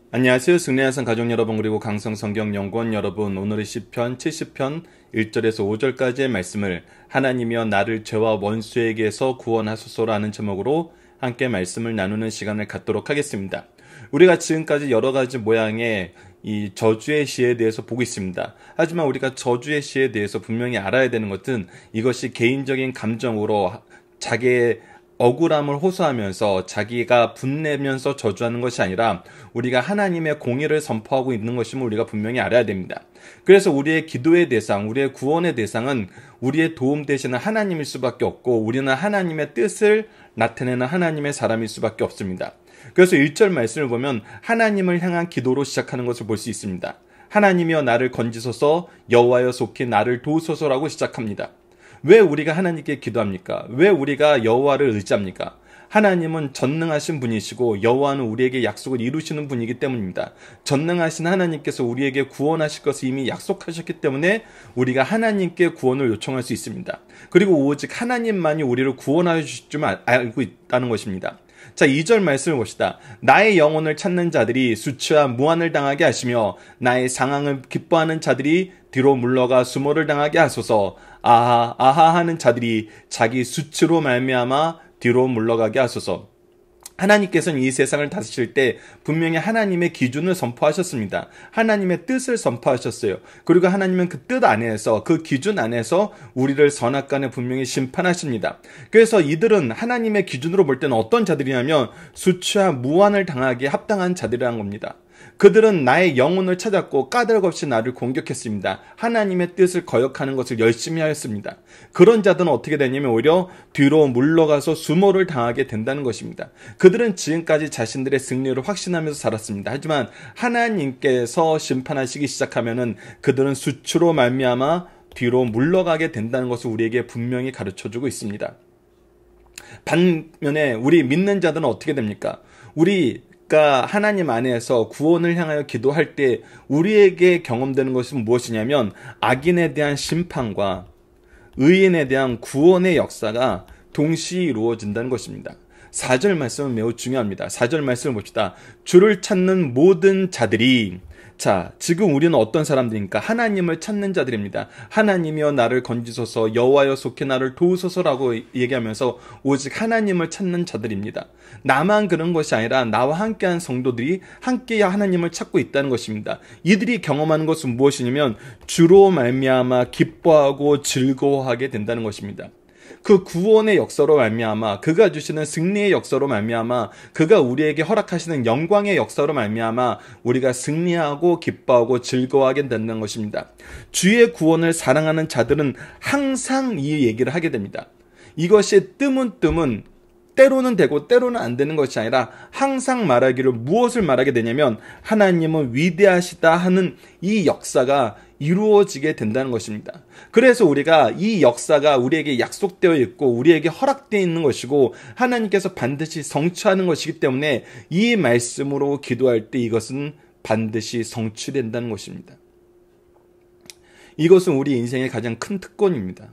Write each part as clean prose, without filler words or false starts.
안녕하세요. 승리하산 가족 여러분, 그리고 강성성경연구원 여러분, 오늘의 시편 70편 1절에서 5절까지의 말씀을 하나님이여 나를 죄와 원수에게서 구원하소서라는 제목으로 함께 말씀을 나누는 시간을 갖도록 하겠습니다. 우리가 지금까지 여러 가지 모양의 이 저주의 시에 대해서 보고 있습니다. 하지만 우리가 저주의 시에 대해서 분명히 알아야 되는 것은 이것이 개인적인 감정으로 자기의 억울함을 호소하면서 자기가 분내면서 저주하는 것이 아니라 우리가 하나님의 공의를 선포하고 있는 것임을 우리가 분명히 알아야 됩니다. 그래서 우리의 기도의 대상, 우리의 구원의 대상은 우리의 도움 되시는 하나님일 수밖에 없고, 우리는 하나님의 뜻을 나타내는 하나님의 사람일 수밖에 없습니다. 그래서 1절 말씀을 보면 하나님을 향한 기도로 시작하는 것을 볼 수 있습니다. 하나님이여 나를 건지소서, 여호와여 속히 나를 도우소서라고 시작합니다. 왜 우리가 하나님께 기도합니까? 왜 우리가 여호와를 의지합니까? 하나님은 전능하신 분이시고 여호와는 우리에게 약속을 이루시는 분이기 때문입니다. 전능하신 하나님께서 우리에게 구원하실 것을 이미 약속하셨기 때문에 우리가 하나님께 구원을 요청할 수 있습니다. 그리고 오직 하나님만이 우리를 구원하여 주실 줄 알고 있다는 것입니다. 자, 2절 말씀을 봅시다. 나의 영혼을 찾는 자들이 수치와 무한을 당하게 하시며 나의 상황을 기뻐하는 자들이 뒤로 물러가 수모를 당하게 하소서. 아하 아하 하는 자들이 자기 수치로 말미암아 뒤로 물러가게 하소서. 하나님께서는 이 세상을 다스릴 때 분명히 하나님의 기준을 선포하셨습니다. 하나님의 뜻을 선포하셨어요. 그리고 하나님은 그 뜻 안에서, 그 기준 안에서 우리를 선악간에 분명히 심판하십니다. 그래서 이들은 하나님의 기준으로 볼 때는 어떤 자들이냐면 수치와 무한을 당하기에 합당한 자들이라는 겁니다. 그들은 나의 영혼을 찾았고 까닭없이 나를 공격했습니다. 하나님의 뜻을 거역하는 것을 열심히 하였습니다. 그런 자들은 어떻게 되냐면 오히려 뒤로 물러가서 수모를 당하게 된다는 것입니다. 그들은 지금까지 자신들의 승리를 확신하면서 살았습니다. 하지만 하나님께서 심판하시기 시작하면은 그들은 수치로 말미암아 뒤로 물러가게 된다는 것을 우리에게 분명히 가르쳐주고 있습니다. 반면에 우리 믿는 자들은 어떻게 됩니까? 우리가 하나님 안에서 구원을 향하여 기도할 때 우리에게 경험되는 것은 무엇이냐면 악인에 대한 심판과 의인에 대한 구원의 역사가 동시에 이루어진다는 것입니다. 4절 말씀은 매우 중요합니다. 4절 말씀을 봅시다. 주를 찾는 모든 자들이, 자, 지금 우리는 어떤 사람들입니까? 하나님을 찾는 자들입니다. 하나님이여 나를 건지소서, 여호와여 속히 나를 도우소서라고 얘기하면서 오직 하나님을 찾는 자들입니다. 나만 그런 것이 아니라 나와 함께한 성도들이 함께 하나님을 찾고 있다는 것입니다. 이들이 경험하는 것은 무엇이냐면 주로 말미암아 기뻐하고 즐거워하게 된다는 것입니다. 그 구원의 역사로 말미암아, 그가 주시는 승리의 역사로 말미암아, 그가 우리에게 허락하시는 영광의 역사로 말미암아 우리가 승리하고 기뻐하고 즐거워하게 된다는 것입니다. 주의 구원을 사랑하는 자들은 항상 이 얘기를 하게 됩니다. 이것이 뜨문뜨문 때로는 되고 때로는 안 되는 것이 아니라 항상 말하기를, 무엇을 말하게 되냐면 하나님은 위대하시다 하는 이 역사가 이루어지게 된다는 것입니다. 그래서 우리가 이 역사가 우리에게 약속되어 있고 우리에게 허락되어 있는 것이고 하나님께서 반드시 성취하는 것이기 때문에 이 말씀으로 기도할 때 이것은 반드시 성취된다는 것입니다. 이것은 우리 인생의 가장 큰 특권입니다.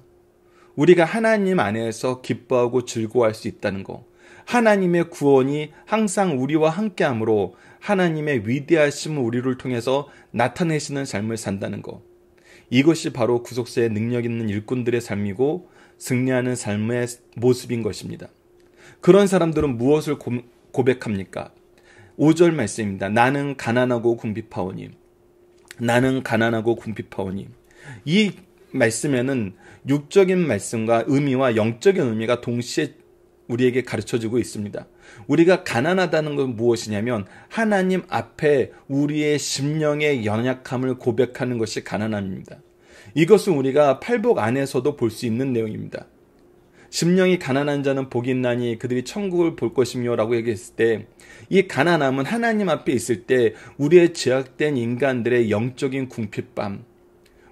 우리가 하나님 안에서 기뻐하고 즐거워할 수 있다는 것, 하나님의 구원이 항상 우리와 함께함으로 하나님의 위대하심을 우리를 통해서 나타내시는 삶을 산다는 것, 이것이 바로 구속사의 능력 있는 일꾼들의 삶이고 승리하는 삶의 모습인 것입니다. 그런 사람들은 무엇을 고백합니까? 5절 말씀입니다. 나는 가난하고 궁핍하오니, 나는 가난하고 궁핍하오니. 이 말씀에는 육적인 말씀과 의미와 영적인 의미가 동시에 우리에게 가르쳐주고 있습니다. 우리가 가난하다는 건 무엇이냐면 하나님 앞에 우리의 심령의 연약함을 고백하는 것이 가난함입니다. 이것은 우리가 팔복 안에서도 볼 수 있는 내용입니다. 심령이 가난한 자는 복이 있나니 그들이 천국을 볼 것이며 라고 얘기했을 때, 이 가난함은 하나님 앞에 있을 때 우리의 죄악된 인간들의 영적인 궁핍함,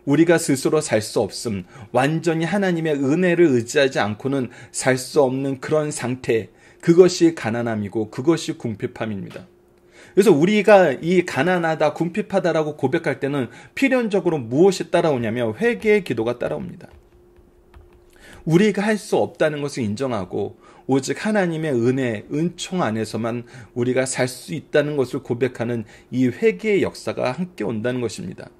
우리가 스스로 살 수 없음, 완전히 하나님의 은혜를 의지하지 않고는 살 수 없는 그런 상태, 그것이 가난함이고 그것이 궁핍함입니다. 그래서 우리가 이 가난하다, 궁핍하다라고 고백할 때는 필연적으로 무엇이 따라오냐면 회개의 기도가 따라옵니다. 우리가 할 수 없다는 것을 인정하고 오직 하나님의 은혜, 은총 안에서만 우리가 살 수 있다는 것을 고백하는 이 회개의 역사가 함께 온다는 것입니다.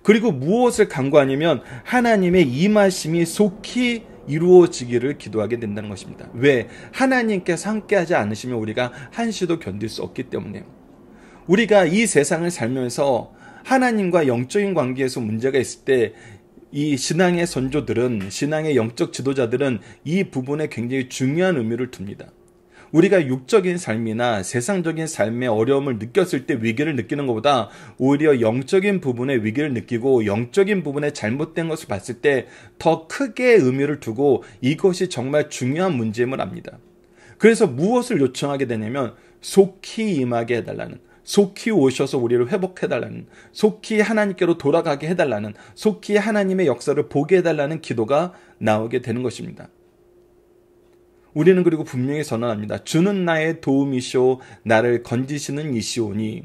그리고 무엇을 간구하냐면 하나님의 임하심이 속히 이루어지기를 기도하게 된다는 것입니다. 왜? 하나님께서 함께하지 않으시면 우리가 한시도 견딜 수 없기 때문에요. 우리가 이 세상을 살면서 하나님과 영적인 관계에서 문제가 있을 때 이 신앙의 선조들은, 신앙의 영적 지도자들은 이 부분에 굉장히 중요한 의미를 둡니다. 우리가 육적인 삶이나 세상적인 삶의 어려움을 느꼈을 때 위기를 느끼는 것보다 오히려 영적인 부분의 위기를 느끼고 영적인 부분에 잘못된 것을 봤을 때 더 크게 의미를 두고 이것이 정말 중요한 문제임을 압니다. 그래서 무엇을 요청하게 되냐면 속히 임하게 해달라는, 속히 오셔서 우리를 회복해달라는, 속히 하나님께로 돌아가게 해달라는, 속히 하나님의 역사를 보게 해달라는 기도가 나오게 되는 것입니다. 우리는 그리고 분명히 선언합니다. 주는 나의 도움이시오 나를 건지시는 이시오니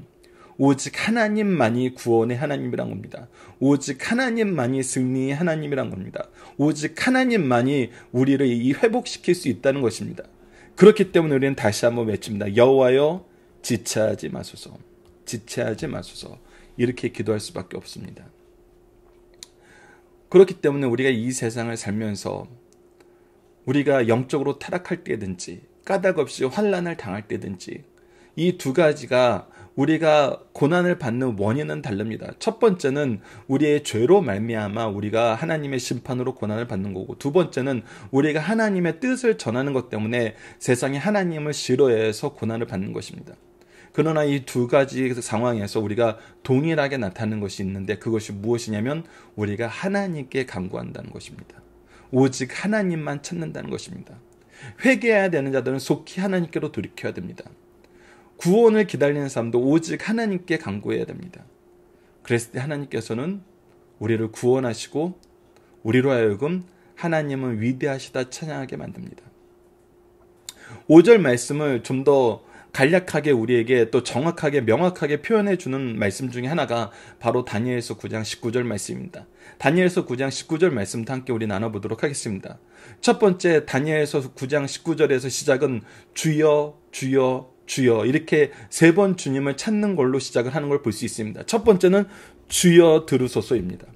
오직 하나님만이 구원의 하나님이란 겁니다. 오직 하나님만이 승리의 하나님이란 겁니다. 오직 하나님만이 우리를 이 회복시킬 수 있다는 것입니다. 그렇기 때문에 우리는 다시 한번 외칩니다. 여호와여 지체하지 마소서. 지체하지 마소서. 이렇게 기도할 수밖에 없습니다. 그렇기 때문에 우리가 이 세상을 살면서 우리가 영적으로 타락할 때든지 까닭없이 환난을 당할 때든지 이 두 가지가 우리가 고난을 받는 원인은 다릅니다. 첫 번째는 우리의 죄로 말미암아 우리가 하나님의 심판으로 고난을 받는 거고, 두 번째는 우리가 하나님의 뜻을 전하는 것 때문에 세상이 하나님을 싫어해서 고난을 받는 것입니다. 그러나 이 두 가지 상황에서 우리가 동일하게 나타나는 것이 있는데 그것이 무엇이냐면 우리가 하나님께 간구한다는 것입니다. 오직 하나님만 찾는다는 것입니다. 회개해야 되는 자들은 속히 하나님께로 돌이켜야 됩니다. 구원을 기다리는 사람도 오직 하나님께 간구해야 됩니다. 그랬을 때 하나님께서는 우리를 구원하시고 우리로 하여금 하나님은 위대하시다 찬양하게 만듭니다. 5절 말씀을 좀 더 간략하게 우리에게 또 정확하게 명확하게 표현해 주는 말씀 중에 하나가 바로 다니엘서 9장 19절 말씀입니다. 다니엘서 9장 19절 말씀도 함께 우리 나눠보도록 하겠습니다. 첫 번째 다니엘서 9장 19절에서 시작은 주여 주여 주여 이렇게 세 번 주님을 찾는 걸로 시작을 하는 걸 볼 수 있습니다. 첫 번째는 주여 들으소서입니다.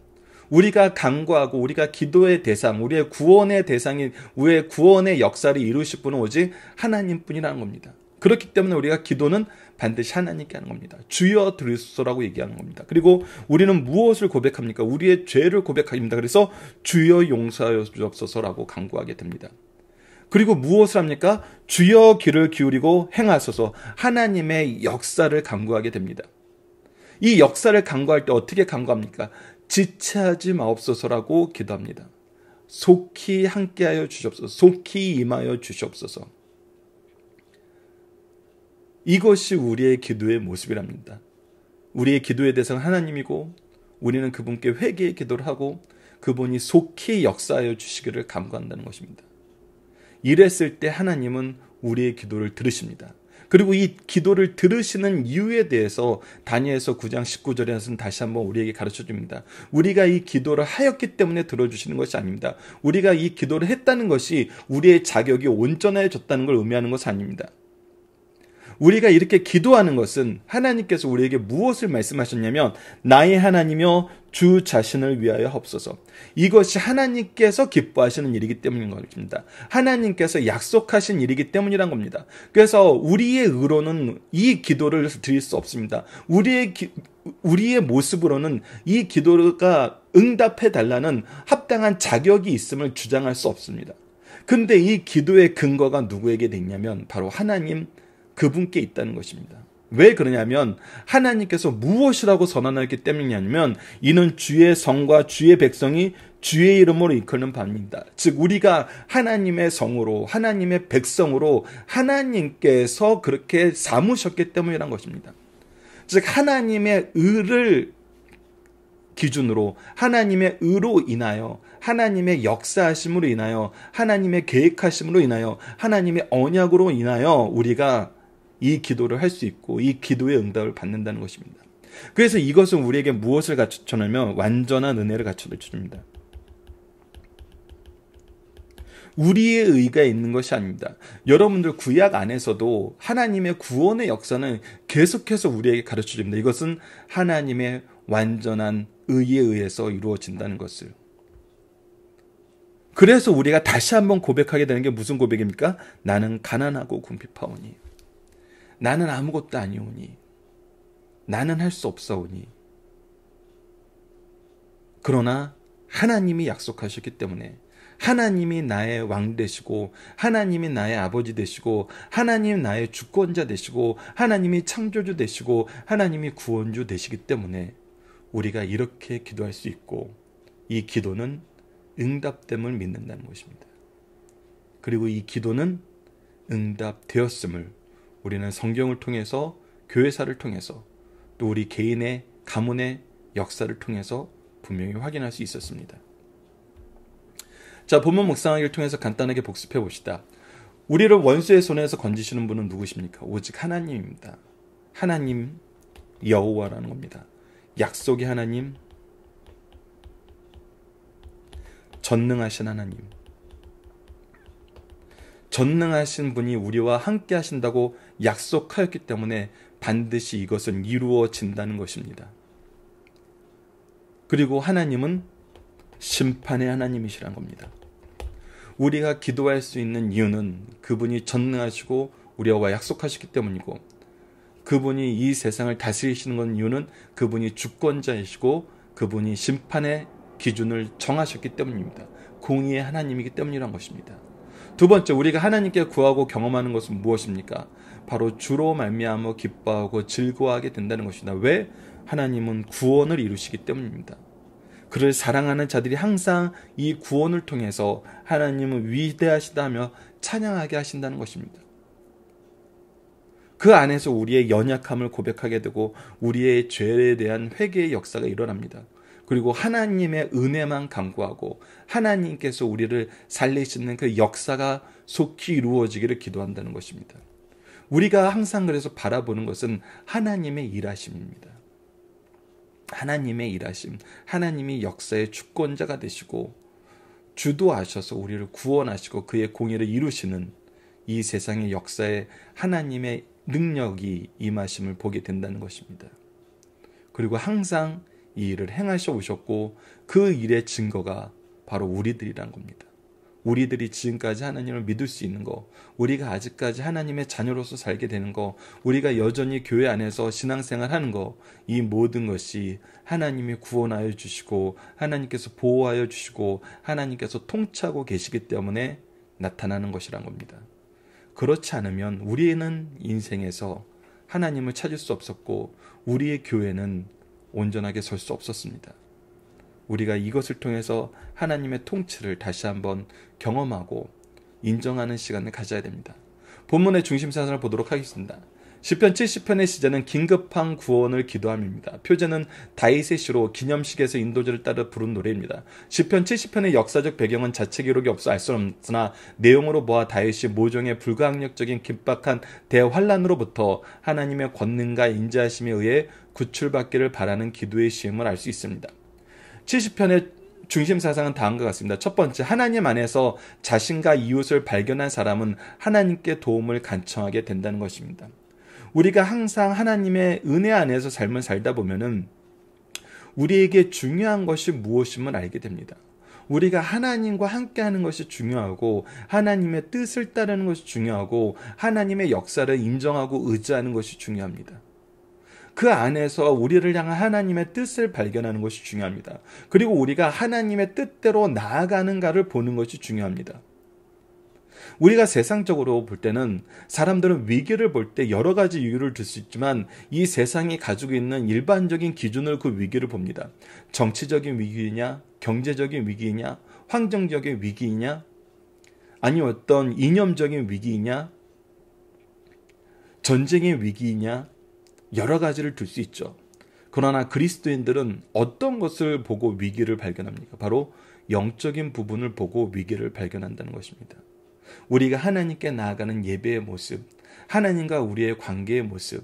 우리가 간구하고 우리가 기도의 대상, 우리의 구원의 대상이, 우리의 구원의 역사를 이루실 분은 오직 하나님뿐이라는 겁니다. 그렇기 때문에 우리가 기도는 반드시 하나님께 하는 겁니다. 주여 들으소서라고 얘기하는 겁니다. 그리고 우리는 무엇을 고백합니까? 우리의 죄를 고백합니다. 그래서 주여 용서하여 주옵소서라고 간구하게 됩니다. 그리고 무엇을 합니까? 주여 귀를 기울이고 행하소서, 하나님의 역사를 간구하게 됩니다. 이 역사를 간구할 때 어떻게 간구합니까? 지체하지 마옵소서라고 기도합니다. 속히 함께하여 주시옵소서, 속히 임하여 주시옵소서. 이것이 우리의 기도의 모습이랍니다. 우리의 기도의 대상은 하나님이고 우리는 그분께 회개의 기도를 하고 그분이 속히 역사하여 주시기를 간구한다는 것입니다. 이랬을 때 하나님은 우리의 기도를 들으십니다. 그리고 이 기도를 들으시는 이유에 대해서 다니엘서 9장 19절에서는 다시 한번 우리에게 가르쳐 줍니다. 우리가 이 기도를 하였기 때문에 들어주시는 것이 아닙니다. 우리가 이 기도를 했다는 것이 우리의 자격이 온전해졌다는 걸 의미하는 것은 아닙니다. 우리가 이렇게 기도하는 것은 하나님께서 우리에게 무엇을 말씀하셨냐면 나의 하나님이여 주 자신을 위하여 하옵소서. 이것이 하나님께서 기뻐하시는 일이기 때문인 것입니다. 하나님께서 약속하신 일이기 때문이란 겁니다. 그래서 우리의 의로는 이 기도를 드릴 수 없습니다. 우리의 모습으로는 이 기도가 응답해 달라는 합당한 자격이 있음을 주장할 수 없습니다. 근데 이 기도의 근거가 누구에게 있냐면 바로 하나님 그분께 있다는 것입니다. 왜 그러냐면 하나님께서 무엇이라고 선언하기 때문이냐면 이는 주의 성과 주의 백성이 주의 이름으로 이끄는 바입니다. 즉 우리가 하나님의 성으로 하나님의 백성으로 하나님께서 그렇게 삼으셨기 때문이란 것입니다. 즉 하나님의 의를 기준으로 하나님의 의로 인하여 하나님의 역사하심으로 인하여 하나님의 계획하심으로 인하여 하나님의 언약으로 인하여 우리가 이 기도를 할 수 있고 이 기도의 응답을 받는다는 것입니다. 그래서 이것은 우리에게 무엇을 갖춰주냐면 완전한 은혜를 갖춰줍니다. 우리의 의가 있는 것이 아닙니다. 여러분들 구약 안에서도 하나님의 구원의 역사는 계속해서 우리에게 가르쳐줍니다. 이것은 하나님의 완전한 의에 의해서 이루어진다는 것을. 그래서 우리가 다시 한번 고백하게 되는 게 무슨 고백입니까? 나는 가난하고 궁핍하오니, 나는 아무것도 아니오니, 나는 할 수 없사오니. 그러나 하나님이 약속하셨기 때문에, 하나님이 나의 왕 되시고, 하나님이 나의 아버지 되시고, 하나님이 나의 주권자 되시고, 하나님이 창조주 되시고, 하나님이 구원주 되시기 때문에 우리가 이렇게 기도할 수 있고, 이 기도는 응답됨을 믿는다는 것입니다. 그리고 이 기도는 응답되었음을 우리는 성경을 통해서, 교회사를 통해서, 또 우리 개인의 가문의 역사를 통해서 분명히 확인할 수 있었습니다. 자, 본문 묵상하기를 통해서 간단하게 복습해 봅시다. 우리를 원수의 손에서 건지시는 분은 누구십니까? 오직 하나님입니다. 하나님 여호와라는 겁니다. 약속의 하나님, 전능하신 하나님. 전능하신 분이 우리와 함께 하신다고 약속하였기 때문에 반드시 이것은 이루어진다는 것입니다. 그리고 하나님은 심판의 하나님이시란 겁니다. 우리가 기도할 수 있는 이유는 그분이 전능하시고 우리와 약속하셨기 때문이고, 그분이 이 세상을 다스리시는 건 이유는 그분이 주권자이시고 그분이 심판의 기준을 정하셨기 때문입니다. 공의의 하나님이기 때문이란 것입니다. 두 번째, 우리가 하나님께 구하고 경험하는 것은 무엇입니까? 바로 주로 말미암아 기뻐하고 즐거워하게 된다는 것이다. 왜? 하나님은 구원을 이루시기 때문입니다. 그를 사랑하는 자들이 항상 이 구원을 통해서 하나님은 위대하시다며 찬양하게 하신다는 것입니다. 그 안에서 우리의 연약함을 고백하게 되고 우리의 죄에 대한 회개의 역사가 일어납니다. 그리고 하나님의 은혜만 간구하고 하나님께서 우리를 살리시는 그 역사가 속히 이루어지기를 기도한다는 것입니다. 우리가 항상 그래서 바라보는 것은 하나님의 일하심입니다. 하나님의 일하심, 하나님이 역사의 주권자가 되시고 주도하셔서 우리를 구원하시고 그의 공의를 이루시는 이 세상의 역사에 하나님의 능력이 임하심을 보게 된다는 것입니다. 그리고 항상 이 일을 행하셔 오셨고 그 일의 증거가 바로 우리들이란 겁니다. 우리들이 지금까지 하나님을 믿을 수 있는 거, 우리가 아직까지 하나님의 자녀로서 살게 되는 거, 우리가 여전히 교회 안에서 신앙생활 하는 거, 이 모든 것이 하나님이 구원하여 주시고 하나님께서 보호하여 주시고 하나님께서 통치하고 계시기 때문에 나타나는 것이란 겁니다. 그렇지 않으면 우리는 인생에서 하나님을 찾을 수 없었고 우리의 교회는 온전하게 설 수 없었습니다. 우리가 이것을 통해서 하나님의 통치를 다시 한번 경험하고 인정하는 시간을 가져야 됩니다. 본문의 중심 사상을 보도록 하겠습니다. 시편 70편의 시제는 긴급한 구원을 기도함입니다. 표제는 다윗의 시로 기념식에서 인도제를 따라 부른 노래입니다. 시편 70편의 역사적 배경은 자체 기록이 없어 알 수 없으나 내용으로 보아 다윗이 모종의 불가항력적인 긴박한 대환란으로부터 하나님의 권능과 인자하심에 의해 구출받기를 바라는 기도의 시임을 알 수 있습니다. 70편의 중심 사상은 다음과 같습니다. 첫 번째, 하나님 안에서 자신과 이웃을 발견한 사람은 하나님께 도움을 간청하게 된다는 것입니다. 우리가 항상 하나님의 은혜 안에서 삶을 살다 보면은 우리에게 중요한 것이 무엇임을 알게 됩니다. 우리가 하나님과 함께하는 것이 중요하고 하나님의 뜻을 따르는 것이 중요하고 하나님의 역사를 인정하고 의지하는 것이 중요합니다. 그 안에서 우리를 향한 하나님의 뜻을 발견하는 것이 중요합니다. 그리고 우리가 하나님의 뜻대로 나아가는가를 보는 것이 중요합니다. 우리가 세상적으로 볼 때는 사람들은 위기를 볼 때 여러 가지 이유를 들 수 있지만 이 세상이 가지고 있는 일반적인 기준으로 그 위기를 봅니다. 정치적인 위기이냐, 경제적인 위기이냐, 환경적인 위기이냐, 아니면 어떤 이념적인 위기이냐, 전쟁의 위기이냐, 여러 가지를 들 수 있죠. 그러나 그리스도인들은 어떤 것을 보고 위기를 발견합니까? 바로 영적인 부분을 보고 위기를 발견한다는 것입니다. 우리가 하나님께 나아가는 예배의 모습, 하나님과 우리의 관계의 모습,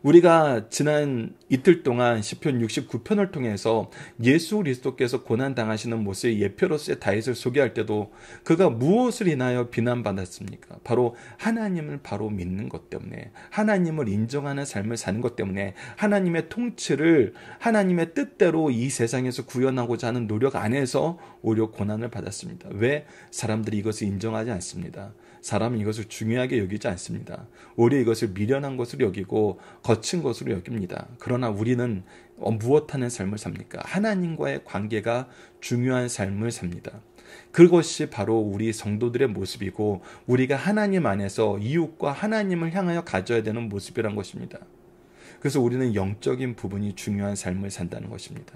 우리가 지난 이틀 동안 시편 69편을 통해서 예수 그리스도께서 고난당하시는 모습의 예표로서의 다윗을 소개할 때도 그가 무엇을 인하여 비난받았습니까? 바로 하나님을 바로 믿는 것 때문에, 하나님을 인정하는 삶을 사는 것 때문에, 하나님의 통치를 하나님의 뜻대로 이 세상에서 구현하고자 하는 노력 안에서 오히려 고난을 받았습니다. 왜? 사람들이 이것을 인정하지 않습니다. 사람은 이것을 중요하게 여기지 않습니다. 오히려 이것을 미련한 것으로 여기고 거친 것으로 여깁니다. 그러나 우리는 무엇하는 삶을 삽니까? 하나님과의 관계가 중요한 삶을 삽니다. 그것이 바로 우리 성도들의 모습이고 우리가 하나님 안에서 이웃과 하나님을 향하여 가져야 되는 모습이란 것입니다. 그래서 우리는 영적인 부분이 중요한 삶을 산다는 것입니다.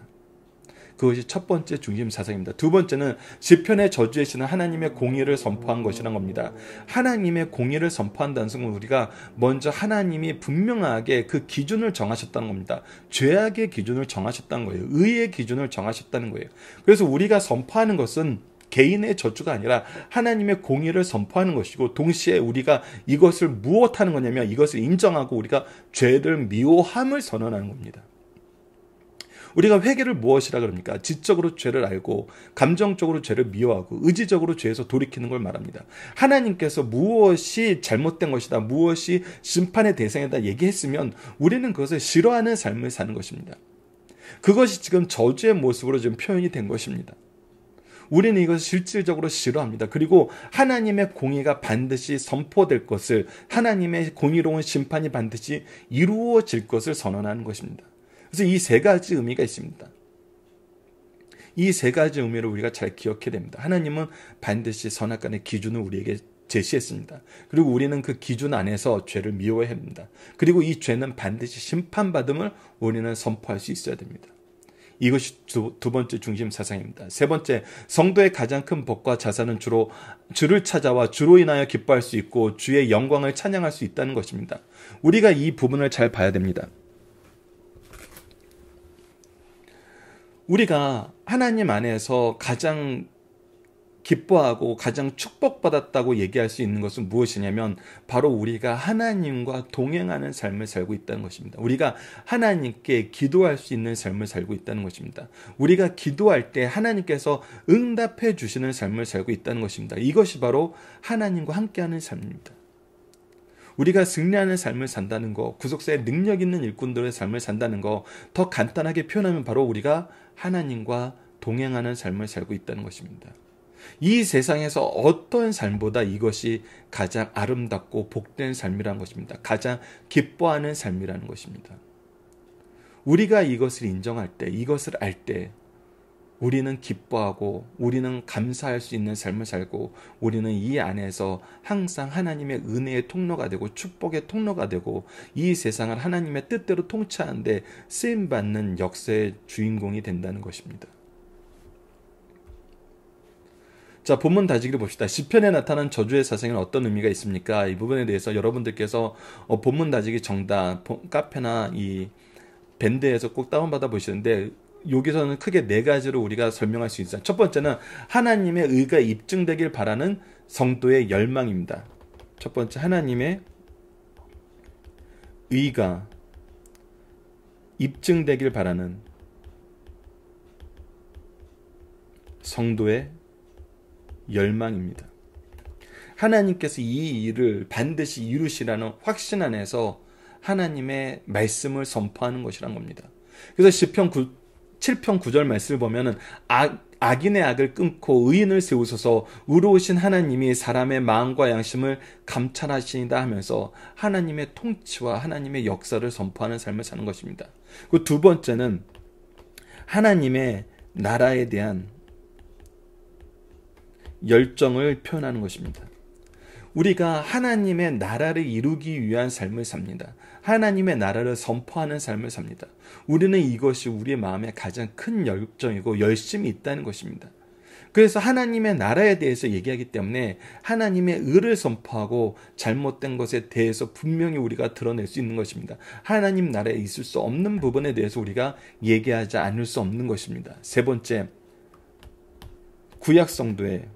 그것이 첫 번째 중심 사상입니다. 두 번째는 시편의 저주의 신은 하나님의 공의를 선포한 것이란 겁니다. 하나님의 공의를 선포한다는 것은 우리가 먼저 하나님이 분명하게 그 기준을 정하셨다는 겁니다. 죄악의 기준을 정하셨다는 거예요. 의의 기준을 정하셨다는 거예요. 그래서 우리가 선포하는 것은 개인의 저주가 아니라 하나님의 공의를 선포하는 것이고, 동시에 우리가 이것을 무엇하는 거냐면 이것을 인정하고 우리가 죄를 미워함을 선언하는 겁니다. 우리가 회개를 무엇이라 그럽니까? 지적으로 죄를 알고 감정적으로 죄를 미워하고 의지적으로 죄에서 돌이키는 걸 말합니다. 하나님께서 무엇이 잘못된 것이다, 무엇이 심판의 대상이다 얘기했으면 우리는 그것을 싫어하는 삶을 사는 것입니다. 그것이 지금 저주의 모습으로 지금 표현이 된 것입니다. 우리는 이것을 실질적으로 싫어합니다. 그리고 하나님의 공의가 반드시 선포될 것을, 하나님의 공의로운 심판이 반드시 이루어질 것을 선언하는 것입니다. 그래서 이 세 가지 의미가 있습니다. 이 세 가지 의미를 우리가 잘 기억해야 됩니다. 하나님은 반드시 선악간의 기준을 우리에게 제시했습니다. 그리고 우리는 그 기준 안에서 죄를 미워해야 합니다. 그리고 이 죄는 반드시 심판받음을 우리는 선포할 수 있어야 됩니다. 이것이 두 번째 중심 사상입니다. 세 번째, 성도의 가장 큰 복과 자산은 주로 주를 찾아와 주로 인하여 기뻐할 수 있고 주의 영광을 찬양할 수 있다는 것입니다. 우리가 이 부분을 잘 봐야 됩니다. 우리가 하나님 안에서 가장 기뻐하고 가장 축복받았다고 얘기할 수 있는 것은 무엇이냐면 바로 우리가 하나님과 동행하는 삶을 살고 있다는 것입니다. 우리가 하나님께 기도할 수 있는 삶을 살고 있다는 것입니다. 우리가 기도할 때 하나님께서 응답해 주시는 삶을 살고 있다는 것입니다. 이것이 바로 하나님과 함께하는 삶입니다. 우리가 승리하는 삶을 산다는 것, 구속사의 능력 있는 일꾼들의 삶을 산다는 것, 더 간단하게 표현하면 바로 우리가 하나님과 동행하는 삶을 살고 있다는 것입니다. 이 세상에서 어떤 삶보다 이것이 가장 아름답고 복된 삶이라는 것입니다. 가장 기뻐하는 삶이라는 것입니다. 우리가 이것을 인정할 때, 이것을 알 때 우리는 기뻐하고 우리는 감사할 수 있는 삶을 살고 우리는 이 안에서 항상 하나님의 은혜의 통로가 되고 축복의 통로가 되고 이 세상을 하나님의 뜻대로 통치하는 데 쓰임받는 역사의 주인공이 된다는 것입니다. 자, 본문 다지기를 봅시다. 시편에 나타난 저주의 사상에는 어떤 의미가 있습니까? 이 부분에 대해서 여러분들께서 본문 다지기 정답 카페나 이 밴드에서 꼭 다운받아 보시는데 여기서는 크게 네 가지로 우리가 설명할 수 있어요. 첫 번째는 하나님의 의가 입증되길 바라는 성도의 열망입니다. 첫 번째, 하나님의 의가 입증되길 바라는 성도의 열망입니다. 하나님께서 이 일을 반드시 이루시라는 확신 안에서 하나님의 말씀을 선포하는 것이란 겁니다. 그래서 시편 7편 9절 말씀을 보면은 악인의 악을 끊고 의인을 세우소서, 의로우신 하나님이 사람의 마음과 양심을 감찰하시니다 하면서 하나님의 통치와 하나님의 역사를 선포하는 삶을 사는 것입니다. 그 두 번째는 하나님의 나라에 대한 열정을 표현하는 것입니다. 우리가 하나님의 나라를 이루기 위한 삶을 삽니다. 하나님의 나라를 선포하는 삶을 삽니다. 우리는 이것이 우리의 마음에 가장 큰 열정이고 열심이 있다는 것입니다. 그래서 하나님의 나라에 대해서 얘기하기 때문에 하나님의 의를 선포하고 잘못된 것에 대해서 분명히 우리가 드러낼 수 있는 것입니다. 하나님 나라에 있을 수 없는 부분에 대해서 우리가 얘기하지 않을 수 없는 것입니다. 세 번째, 구약 성도의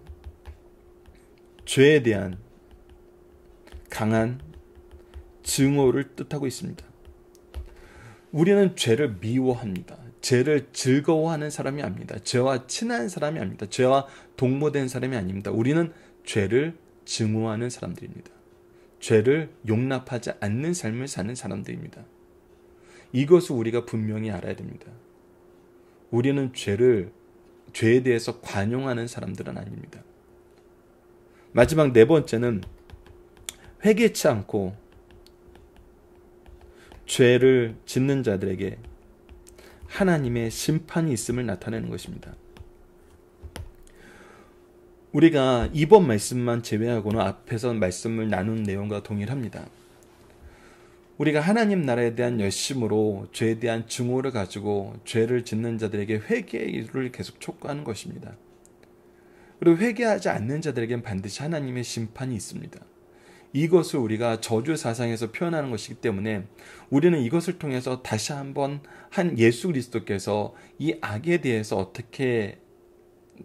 죄에 대한 강한 증오를 뜻하고 있습니다. 우리는 죄를 미워합니다. 죄를 즐거워하는 사람이 아닙니다. 죄와 친한 사람이 아닙니다. 죄와 동무된 사람이 아닙니다. 우리는 죄를 증오하는 사람들입니다. 죄를 용납하지 않는 삶을 사는 사람들입니다. 이것을 우리가 분명히 알아야 됩니다. 우리는 죄에 대해서 관용하는 사람들은 아닙니다. 마지막 네 번째는 회개치 않고 죄를 짓는 자들에게 하나님의 심판이 있음을 나타내는 것입니다. 우리가 이번 말씀만 제외하고는 앞에서 말씀을 나눈 내용과 동일합니다. 우리가 하나님 나라에 대한 열심으로 죄에 대한 증오를 가지고 죄를 짓는 자들에게 회개를 계속 촉구하는 것입니다. 그리고 회개하지 않는 자들에게는 반드시 하나님의 심판이 있습니다. 이것을 우리가 저주사상에서 표현하는 것이기 때문에 우리는 이것을 통해서 다시 한번 한 예수 그리스도께서 이 악에 대해서 어떻게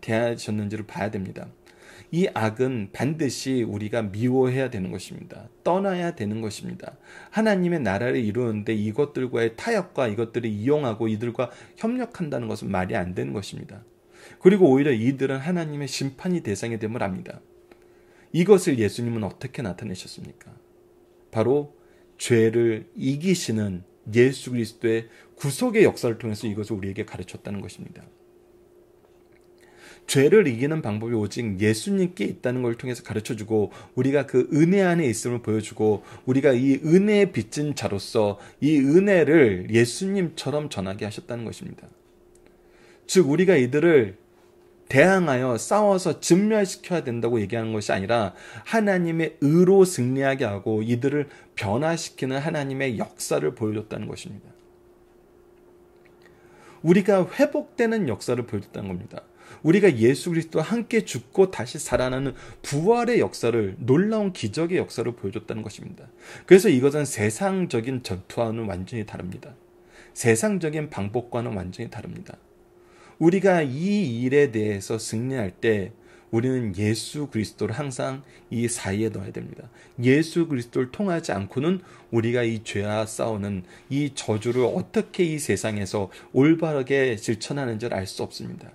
대하셨는지를 봐야 됩니다. 이 악은 반드시 우리가 미워해야 되는 것입니다. 떠나야 되는 것입니다. 하나님의 나라를 이루는데 이것들과의 타협과 이것들을 이용하고 이들과 협력한다는 것은 말이 안 되는 것입니다. 그리고 오히려 이들은 하나님의 심판이 대상이 됨을 압니다. 이것을 예수님은 어떻게 나타내셨습니까? 바로 죄를 이기시는 예수 그리스도의 구속의 역사를 통해서 이것을 우리에게 가르쳤다는 것입니다. 죄를 이기는 방법이 오직 예수님께 있다는 걸 통해서 가르쳐주고 우리가 그 은혜 안에 있음을 보여주고 우리가 이 은혜에 빚진 자로서 이 은혜를 예수님처럼 전하게 하셨다는 것입니다. 즉 우리가 이들을 대항하여 싸워서 진멸시켜야 된다고 얘기하는 것이 아니라 하나님의 의로 승리하게 하고 이들을 변화시키는 하나님의 역사를 보여줬다는 것입니다. 우리가 회복되는 역사를 보여줬다는 겁니다. 우리가 예수 그리스도와 함께 죽고 다시 살아나는 부활의 역사를, 놀라운 기적의 역사를 보여줬다는 것입니다. 그래서 이것은 세상적인 전투와는 완전히 다릅니다. 세상적인 방법과는 완전히 다릅니다. 우리가 이 일에 대해서 승리할 때 우리는 예수 그리스도를 항상 이 사이에 넣어야 됩니다. 예수 그리스도를 통하지 않고는 우리가 이 죄와 싸우는 이 저주를 어떻게 이 세상에서 올바르게 실천하는지를 알 수 없습니다.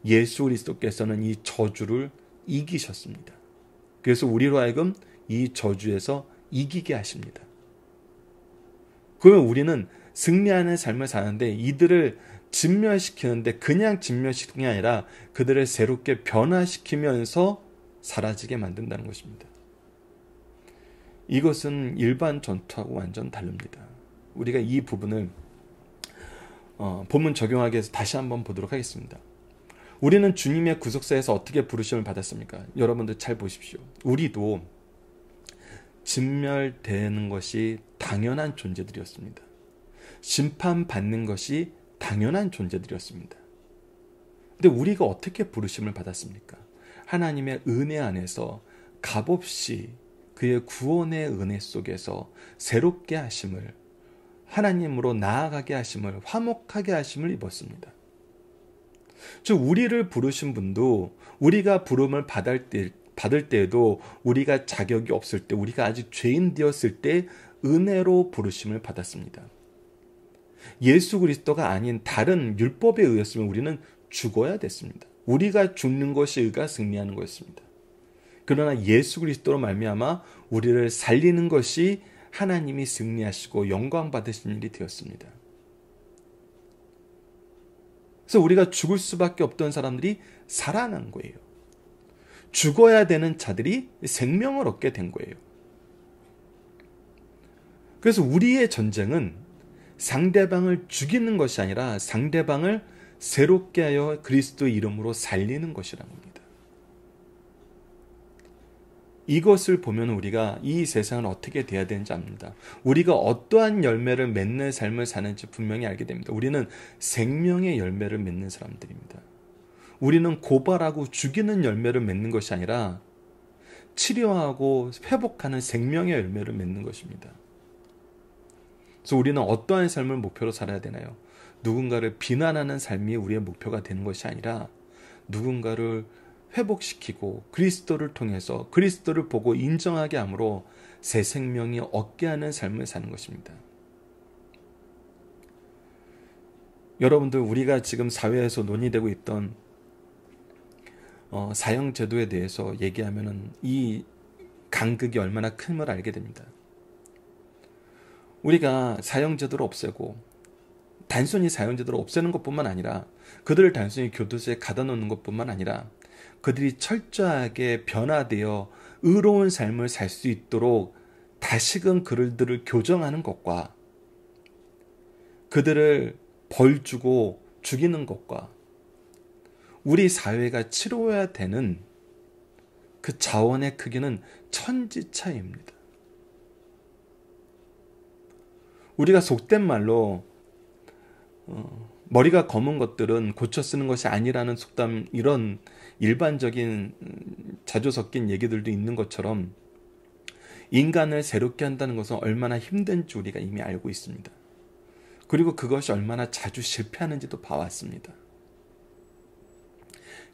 예수 그리스도께서는 이 저주를 이기셨습니다. 그래서 우리로 하여금 이 저주에서 이기게 하십니다. 그러면 우리는 승리하는 삶을 사는데 이들을 진멸시키는데 그냥 진멸시키는 게 아니라 그들을 새롭게 변화시키면서 사라지게 만든다는 것입니다. 이것은 일반 전투하고 완전 다릅니다. 우리가 이 부분을 본문 적용하기 위해서 다시 한번 보도록 하겠습니다. 우리는 주님의 구속사에서 어떻게 부르심을 받았습니까? 여러분들 잘 보십시오. 우리도 진멸되는 것이 당연한 존재들이었습니다. 심판받는 것이 당연한 존재들이었습니다. 근데 우리가 어떻게 부르심을 받았습니까? 하나님의 은혜 안에서 값없이 그의 구원의 은혜 속에서 새롭게 하심을, 하나님으로 나아가게 하심을, 화목하게 하심을 입었습니다. 즉 우리를 부르신 분도 우리가 부름을 받을 때에도 우리가 자격이 없을 때, 우리가 아직 죄인 되었을 때 은혜로 부르심을 받았습니다. 예수 그리스도가 아닌 다른 율법에 의했으면 우리는 죽어야 됐습니다. 우리가 죽는 것이 의가 승리하는 것입니다. 그러나 예수 그리스도로 말미암아 우리를 살리는 것이 하나님이 승리하시고 영광 받으신 일이 되었습니다. 그래서 우리가 죽을 수밖에 없던 사람들이 살아난 거예요. 죽어야 되는 자들이 생명을 얻게 된 거예요. 그래서 우리의 전쟁은 상대방을 죽이는 것이 아니라 상대방을 새롭게 하여 그리스도 이름으로 살리는 것이라는 겁니다. 이것을 보면 우리가 이 세상을 어떻게 돼야 되는지 압니다. 우리가 어떠한 열매를 맺는 삶을 사는지 분명히 알게 됩니다. 우리는 생명의 열매를 맺는 사람들입니다. 우리는 고발하고 죽이는 열매를 맺는 것이 아니라 치료하고 회복하는 생명의 열매를 맺는 것입니다. 그래서 우리는 어떠한 삶을 목표로 살아야 되나요? 누군가를 비난하는 삶이 우리의 목표가 되는 것이 아니라 누군가를 회복시키고 그리스도를 통해서 그리스도를 보고 인정하게 함으로 새 생명이 얻게 하는 삶을 사는 것입니다. 여러분들, 우리가 지금 사회에서 논의되고 있던 사형제도에 대해서 얘기하면은 이 간극이 얼마나 큼을 알게 됩니다. 우리가 사형제도를 없애고 단순히 사형제도를 없애는 것뿐만 아니라 그들을 단순히 교도소에 가둬 놓는 것뿐만 아니라 그들이 철저하게 변화되어 의로운 삶을 살 수 있도록 다시금 그들을 교정하는 것과 그들을 벌 주고 죽이는 것과 우리 사회가 치러야 되는 그 자원의 크기는 천지 차이입니다. 우리가 속된 말로 머리가 검은 것들은 고쳐 쓰는 것이 아니라는 속담, 이런 일반적인 자주 섞인 얘기들도 있는 것처럼 인간을 새롭게 한다는 것은 얼마나 힘든지 우리가 이미 알고 있습니다. 그리고 그것이 얼마나 자주 실패하는지도 봐왔습니다.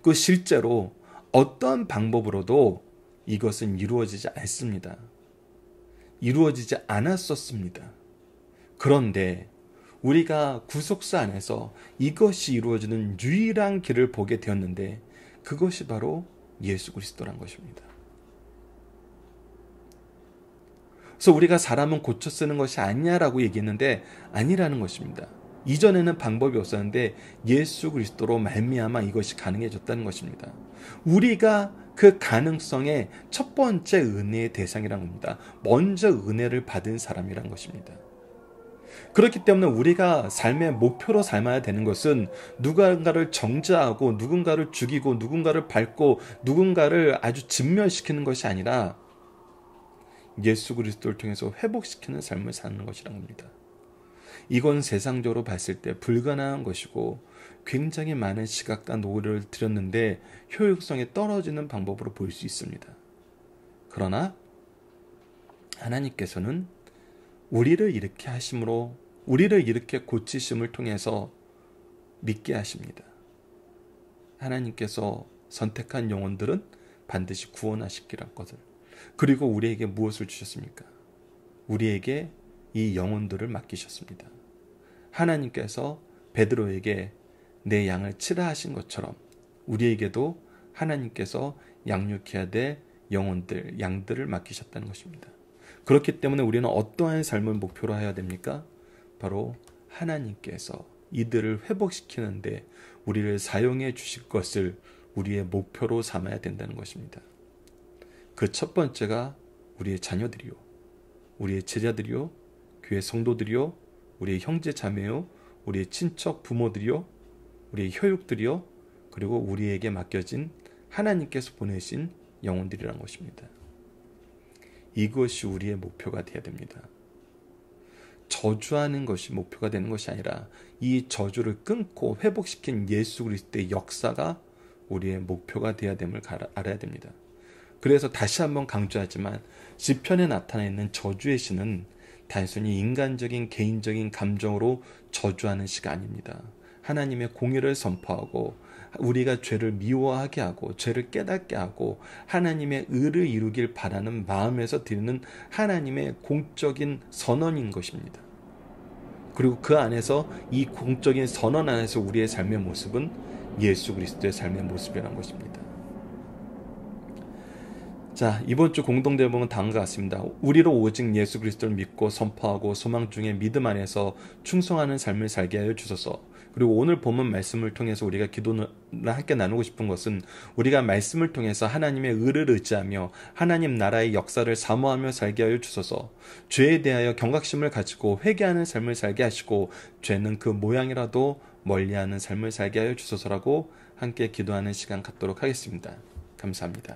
그 실제로 어떠한 방법으로도 이것은 이루어지지 않습니다. 이루어지지 않았었습니다. 그런데 우리가 구속사 안에서 이것이 이루어지는 유일한 길을 보게 되었는데 그것이 바로 예수 그리스도란 것입니다. 그래서 우리가 사람은 고쳐 쓰는 것이 아니냐라고 얘기했는데 아니라는 것입니다. 이전에는 방법이 없었는데 예수 그리스도로 말미암아 이것이 가능해졌다는 것입니다. 우리가 그 가능성의 첫 번째 은혜의 대상이라는 겁니다. 먼저 은혜를 받은 사람이란 것입니다. 그렇기 때문에 우리가 삶의 목표로 삶아야 되는 것은 누군가를 정죄하고 누군가를 죽이고 누군가를 밟고 누군가를 아주 진멸시키는 것이 아니라 예수 그리스도를 통해서 회복시키는 삶을 사는 것이란 겁니다. 이건 세상적으로 봤을 때 불가능한 것이고 굉장히 많은 시각과 노력을 들였는데 효율성이 떨어지는 방법으로 볼 수 있습니다. 그러나 하나님께서는 우리를 이렇게 하심으로, 우리를 이렇게 고치심을 통해서 믿게 하십니다. 하나님께서 선택한 영혼들은 반드시 구원하시기란 것을. 그리고 우리에게 무엇을 주셨습니까? 우리에게 이 영혼들을 맡기셨습니다. 하나님께서 베드로에게 내 양을 치라 하신 것처럼 우리에게도 하나님께서 양육해야 될 영혼들, 양들을 맡기셨다는 것입니다. 그렇기 때문에 우리는 어떠한 삶을 목표로 해야 됩니까? 바로 하나님께서 이들을 회복시키는데 우리를 사용해 주실 것을 우리의 목표로 삼아야 된다는 것입니다. 그 첫 번째가 우리의 자녀들이요, 우리의 제자들이요, 교회 성도들이요, 우리의 형제 자매요, 우리의 친척 부모들이요, 우리의 혈육들이요, 그리고 우리에게 맡겨진 하나님께서 보내신 영혼들이라는 것입니다. 이것이 우리의 목표가 되어야 됩니다. 저주하는 것이 목표가 되는 것이 아니라 이 저주를 끊고 회복시킨 예수 그리스도의 역사가 우리의 목표가 되어야 됨을 알아야 됩니다. 그래서 다시 한번 강조하지만 시편에 나타나 있는 저주의 시는 단순히 인간적인 개인적인 감정으로 저주하는 시가 아닙니다. 하나님의 공의를 선포하고 우리가 죄를 미워하게 하고 죄를 깨닫게 하고 하나님의 의를 이루길 바라는 마음에서 드리는 하나님의 공적인 선언인 것입니다. 그리고 그 안에서 이 공적인 선언 안에서 우리의 삶의 모습은 예수 그리스도의 삶의 모습이라는 것입니다. 자, 이번 주 공동 대목은 다음과 같습니다. 우리로 오직 예수 그리스도를 믿고 선포하고 소망 중에 믿음 안에서 충성하는 삶을 살게 하여 주소서. 그리고 오늘 본문 말씀을 통해서 우리가 기도를 함께 나누고 싶은 것은 우리가 말씀을 통해서 하나님의 의를 의지하며 하나님 나라의 역사를 사모하며 살게 하여 주소서. 죄에 대하여 경각심을 가지고 회개하는 삶을 살게 하시고 죄는 그 모양이라도 멀리하는 삶을 살게 하여 주소서라고 함께 기도하는 시간 갖도록 하겠습니다. 감사합니다.